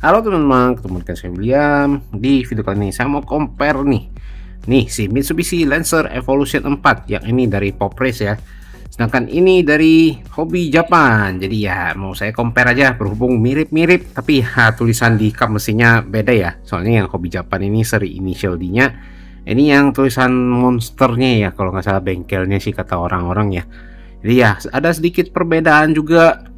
Halo teman-teman, ketemu dengan saya William. Di video kali ini saya mau compare nih si Mitsubishi Lancer Evolution 4 yang ini dari Pop Race ya. Sedangkan ini dari Hobby Japan. Jadi ya mau saya compare aja, berhubung mirip-mirip tapi ya tulisan di kap mesinnya beda ya. Soalnya yang Hobby Japan ini seri initial D-nya, ini yang tulisan monsternya ya, kalau nggak salah bengkelnya sih kata orang-orang ya. Jadi ya ada sedikit perbedaan juga.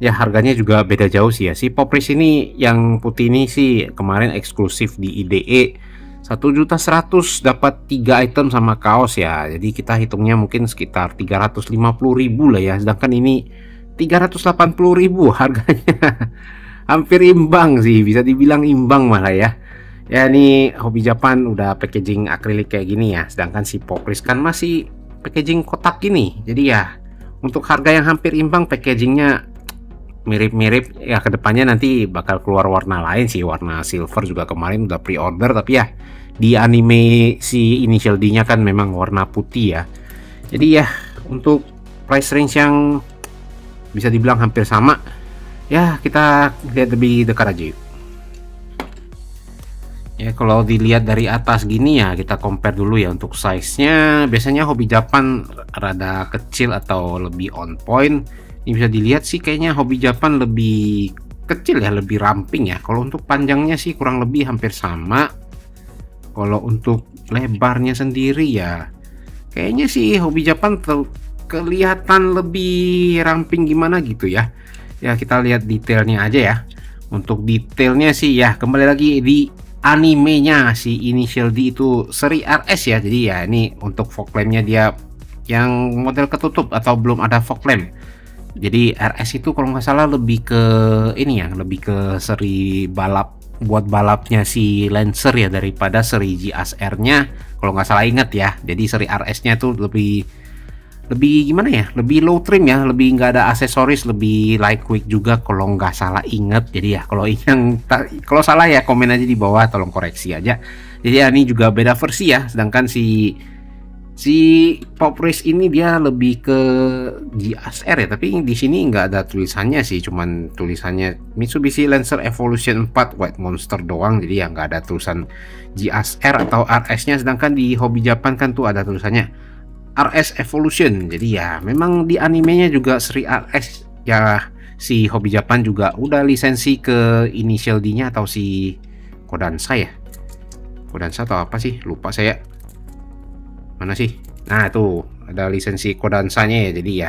Ya harganya juga beda jauh sih ya. Si Pop Race ini yang putih ini sih kemarin eksklusif di IDE 1.100.000 dapat 3 item sama kaos ya. Jadi kita hitungnya mungkin sekitar 350.000 lah ya. Sedangkan ini 380.000 harganya. Hampir imbang sih, bisa dibilang imbang malah ya. Ya ini Hobby Japan udah packaging akrilik kayak gini ya. Sedangkan si Pop Race kan masih packaging kotak gini. Jadi ya untuk harga yang hampir imbang, packagingnya mirip-mirip ya. Kedepannya nanti bakal keluar warna lain sih, warna silver juga kemarin udah pre-order, tapi ya di anime si initial D nya kan memang warna putih ya. Jadi ya untuk price range yang bisa dibilang hampir sama ya, kita lihat lebih dekat aja yuk. Ya kalau dilihat dari atas gini ya, kita compare dulu ya untuk size nya. Biasanya Hobby Japan rada kecil atau lebih on point. Ini bisa dilihat sih kayaknya Hobby Japan lebih kecil ya, lebih ramping ya. Kalau untuk panjangnya sih kurang lebih hampir sama. Kalau untuk lebarnya sendiri ya kayaknya sih Hobby Japan kelihatan lebih ramping gimana gitu ya. Ya kita lihat detailnya aja ya. Untuk detailnya sih ya kembali lagi di animenya si initial D itu seri RS ya. Jadi ya ini untuk fog lampnya dia yang model ketutup atau belum ada fog lamp. Jadi RS itu kalau nggak salah lebih ke ini ya, lebih ke seri balap, buat balapnya si Lancer ya, daripada seri GSR-nya kalau nggak salah ingat ya. Jadi seri RS-nya tuh lebih gimana ya, lebih low trim ya, lebih nggak ada aksesoris, lebih lightweight juga kalau nggak salah ingat. Jadi ya kalau salah ya komen aja di bawah, tolong koreksi aja. Jadi ya, ini juga beda versi ya. Sedangkan si Pop Race ini dia lebih ke GSR ya, tapi di sini nggak ada tulisannya sih, cuman tulisannya Mitsubishi Lancer Evolution 4 White Monster doang. Jadi ya nggak ada tulisan GSR atau RS-nya. Sedangkan di Hobby Japan kan tuh ada tulisannya RS Evolution. Jadi ya memang di animenya juga seri RS ya. Si Hobby Japan juga udah lisensi ke initial D-nya atau si Kodansha ya, Kodansha atau apa sih, lupa saya. Mana sih? Nah tuh ada lisensi Kodansha-nya ya. Jadi ya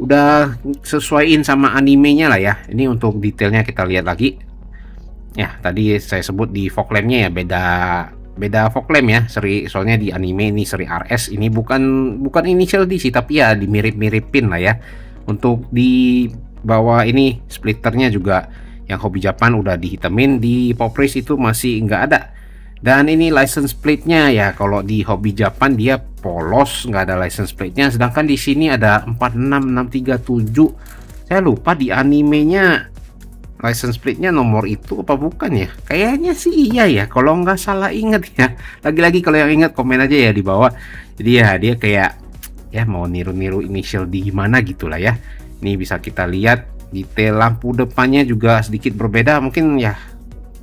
udah sesuaiin sama animenya lah ya. Ini untuk detailnya kita lihat lagi ya. Tadi saya sebut di fog lamp-nya ya beda fog lamp ya seri, soalnya di anime ini seri RS, ini bukan initial D sih, tapi ya dimirip-miripin lah ya. Untuk di bawah ini splitternya juga yang Hobby Japan udah dihitamin, di Pop Race itu masih nggak ada. Dan ini license plate-nya ya, kalau di Hobby Japan dia polos, nggak ada license plate-nya. Sedangkan di sini ada 46637. Saya lupa di animenya license plate-nya nomor itu apa bukan ya? Kayaknya sih iya ya, kalau nggak salah inget ya. Lagi-lagi kalau yang inget komen aja ya di bawah. Jadi ya dia kayak ya mau niru-niru initial D gimana gitulah ya. Ini bisa kita lihat detail lampu depannya juga sedikit berbeda, mungkin ya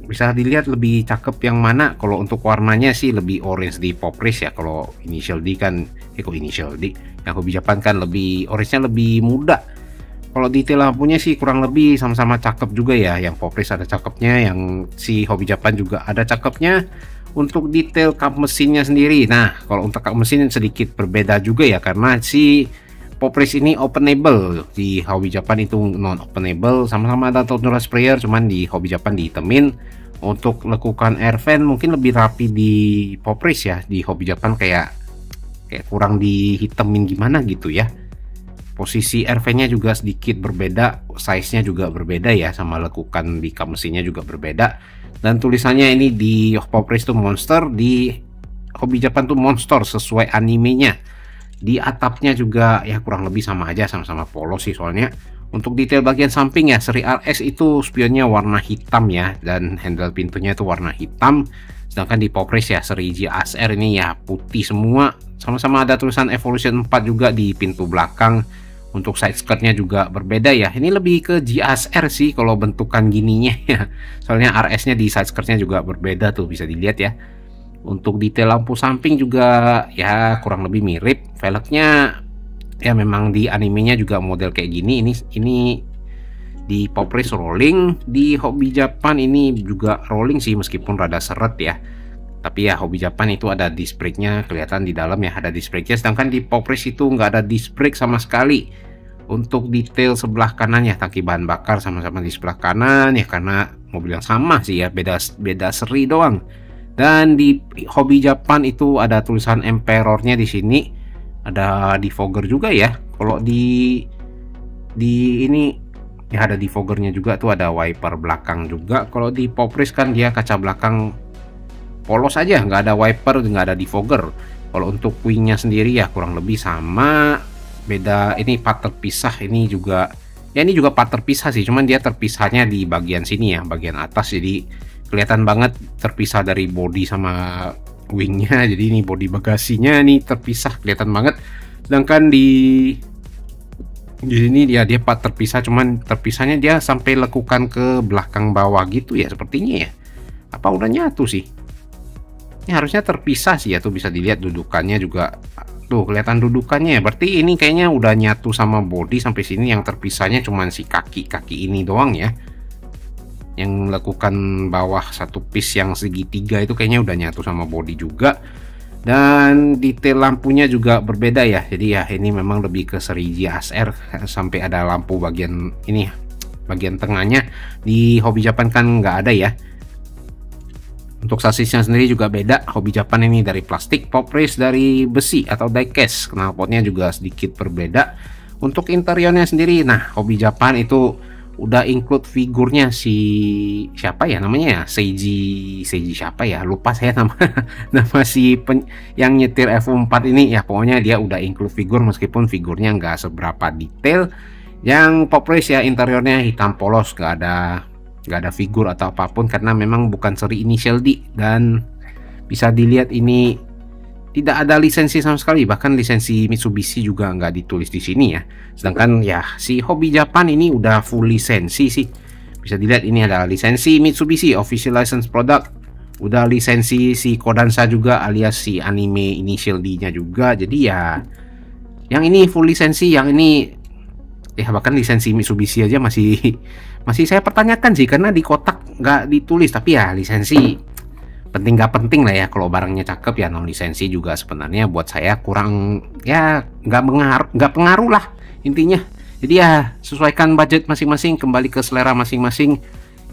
bisa dilihat lebih cakep yang mana. Kalau untuk warnanya sih lebih orange di Pop Race ya. Kalau initial D kan kok initial D yang Hobby Japan kan lebih orange-nya lebih muda. Kalau detail lampunya sih kurang lebih sama-sama cakep juga ya. Yang Pop Race ada cakepnya, yang si Hobby Japan juga ada cakepnya. Untuk detail kap mesinnya sendiri, nah kalau untuk kap mesin sedikit berbeda juga ya, karena si Pop Race ini openable, di Hobby Japan itu non openable. Sama-sama ada tunnel sprayer, cuman di Hobby Japan dihitemin. Untuk lekukan air vent mungkin lebih rapi di Pop Race ya. Di Hobby Japan kayak kurang dihitemin gimana gitu ya. Posisi air vent-nya juga sedikit berbeda, size-nya juga berbeda ya, sama lekukan di kap mesinnya juga berbeda. Dan tulisannya ini di Pop Race tuh monster, di Hobby Japan tuh monster sesuai animenya. Di atapnya juga ya kurang lebih sama aja, sama-sama polos sih soalnya. Untuk detail bagian samping ya, seri RS itu spionnya warna hitam ya, dan handle pintunya itu warna hitam. Sedangkan di Pop Race ya seri GSR ini ya putih semua. Sama-sama ada tulisan Evolution 4 juga di pintu belakang. Untuk side skirtnya juga berbeda ya. Ini lebih ke GSR sih kalau bentukan gininya ya. Soalnya RS-nya di side skirtnya juga berbeda tuh, bisa dilihat ya. Untuk detail lampu samping juga ya kurang lebih mirip. Velgnya ya memang di animenya juga model kayak gini. Ini di Pop Race rolling, di Hobby Japan ini juga rolling sih meskipun rada seret ya. Tapi ya Hobby Japan itu ada disc brake-nya kelihatan di dalam ya, ada disc brake-nya, sedangkan di Pop Race itu nggak ada disc brake sama sekali. Untuk detail sebelah kanan ya, tangki bahan bakar sama-sama di sebelah kanan ya, karena mobil yang sama sih ya, beda seri doang. Dan di Hobby Japan itu ada tulisan Emperor-nya di sini, ada defogger juga ya. Kalau di ini ya ada defoggernya juga tuh, ada wiper belakang juga. Kalau di Pop Race kan dia kaca belakang polos aja, nggak ada wiper, nggak ada defogger. Kalau untuk wingnya sendiri ya kurang lebih sama, beda. Ini part terpisah, ini juga ya, ini juga part terpisah sih, cuman dia terpisahnya di bagian sini ya, bagian atas, jadi kelihatan banget terpisah dari body sama wingnya. Jadi ini body bagasinya nih terpisah, kelihatan banget. Sedangkan di sini dia part terpisah, cuman terpisahnya dia sampai lekukan ke belakang bawah gitu ya sepertinya ya. Apa udah nyatu sih? Ini harusnya terpisah sih ya, tuh bisa dilihat dudukannya juga. Tuh kelihatan dudukannya ya, berarti ini kayaknya udah nyatu sama body sampai sini. Yang terpisahnya cuman si kaki ini doang ya, yang lakukan bawah satu piece yang segitiga itu kayaknya udah nyatu sama body juga. Dan detail lampunya juga berbeda ya, jadi ya ini memang lebih ke seri GSR, sampai ada lampu bagian ini, bagian tengahnya. Di Hobby Japan kan nggak ada ya. Untuk sasisnya sendiri juga beda. Hobby Japan ini dari plastik, Pop Race dari besi atau diecast. Knalpotnya juga sedikit berbeda. Untuk interiornya sendiri, nah Hobby Japan itu udah include figurnya si siapa ya namanya ya, Seiji siapa ya, lupa saya nama si yang nyetir F4 ini ya. Pokoknya dia udah include figur, meskipun figurnya nggak seberapa detail. Yang Pop Race ya interiornya hitam polos, nggak ada figur atau apapun, karena memang bukan seri Initial D. Dan bisa dilihat ini tidak ada lisensi sama sekali, bahkan lisensi Mitsubishi juga nggak ditulis di sini ya. Sedangkan ya si Hobby Japan ini udah full lisensi sih. Bisa dilihat ini ada lisensi Mitsubishi Official License Product, udah lisensi si Kodansha juga alias si anime Initial D-nya juga. Jadi ya yang ini full lisensi, yang ini ya bahkan lisensi Mitsubishi aja masih saya pertanyakan sih, karena di kotak nggak ditulis. Tapi ya lisensi penting nggak penting lah ya, kalau barangnya cakep ya non lisensi juga sebenarnya buat saya kurang ya, nggak pengaruh lah intinya. Jadi ya sesuaikan budget masing-masing, kembali ke selera masing-masing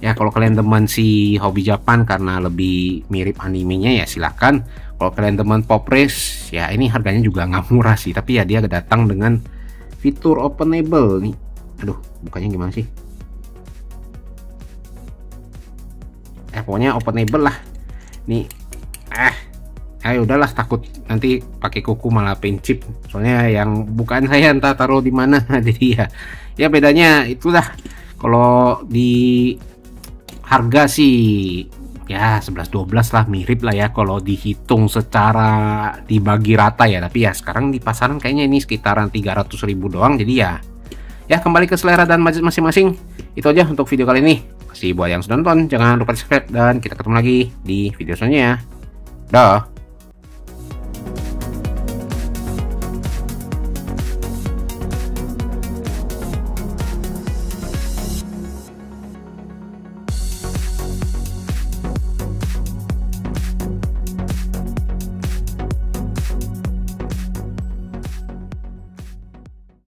ya. Kalau kalian demen si Hobby Japan karena lebih mirip animenya ya silakan. Kalau kalian demen Pop Race ya ini harganya juga nggak murah sih, tapi ya dia datang dengan fitur openable nih. Aduh, bukannya gimana sih? Pokoknya openable lah nih. Ayo udahlah, takut nanti pakai kuku malah pincip, soalnya yang bukan saya entah taruh di mana. Jadi ya bedanya itulah. Kalau di harga sih ya 11-12 lah, mirip lah ya kalau dihitung secara dibagi rata ya. Tapi ya sekarang di pasaran kayaknya ini sekitaran 300.000 doang. Jadi ya kembali ke selera dan budget masing-masing. Itu aja untuk video kali ini. Kasih buat yang sudah nonton, jangan lupa subscribe, dan kita ketemu lagi di video selanjutnya. Dah.